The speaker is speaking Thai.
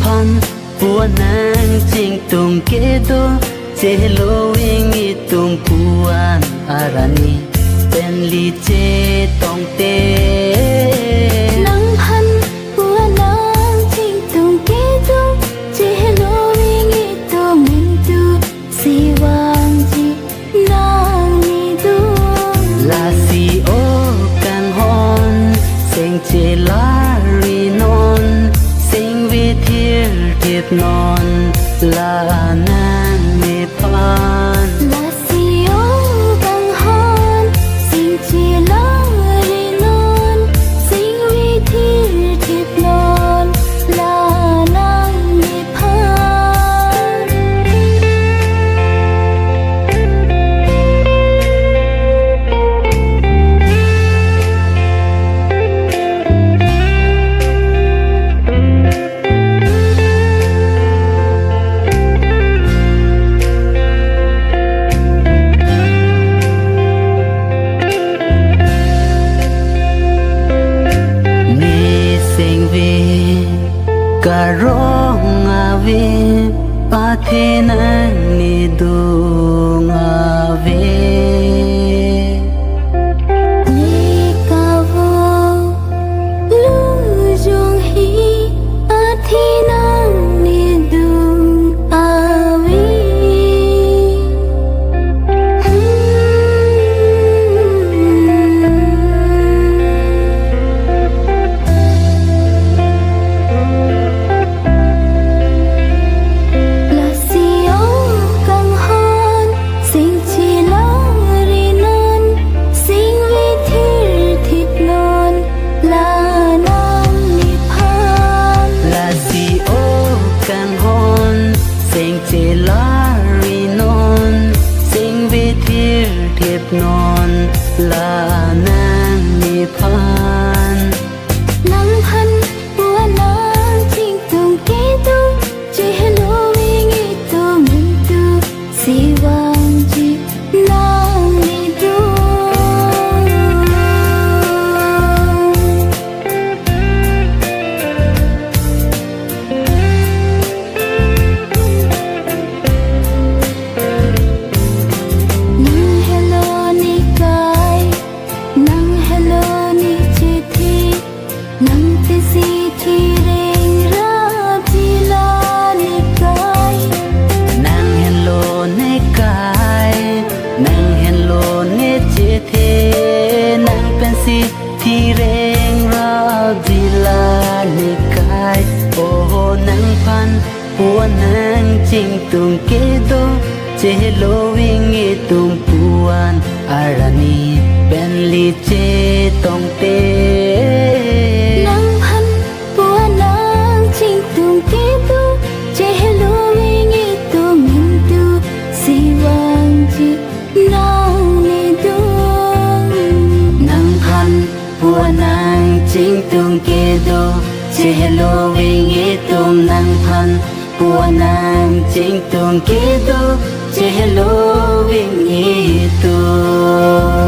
พันปัวนางจิงตุงเกโดเจโลวิงอีตุงปวนอารานีเป็นลีเจตองเตนังพันปัวนางจิงตุงเกโดเจโลวิงอีตุงมินตูสีวางจีนางนีดูลาซีโอกันฮอนเสียงเจลารีนอนเสียงวิธีเทียบนอนลานางเมพานลาซิโอกังฮอนสิงจีลารีนอนสิงวิธีทิพนอนลานางเมพานการร้องอาวีปาเทนังนิดูงอาวีนิกาวลูจงฮีอาทินังนิดูอาวีเจลารีนอนสิงวิธีเทียบนอนลานางมีพานนังพันปัวนางจิงตุงเกตุเจฮโลวิงอีตุมินตูสีวางจีนางนีดูที่เร่งราบิลาในกายโอ้นางพันปัวนางจิงตุงเกโดเจโลวิงอีตุงปวนอารานีเป็นลีเจตองเตนางพันปัวนางจิงตุงเกโดเจโลวิงอีตุงมินตูสีวางจีนางนีดูนางพันปัวนางจิงตุงเกโดเจโลวิงอีตุงนางพันปัวนางจิงตุงเกโดเจโลวิงอีตุง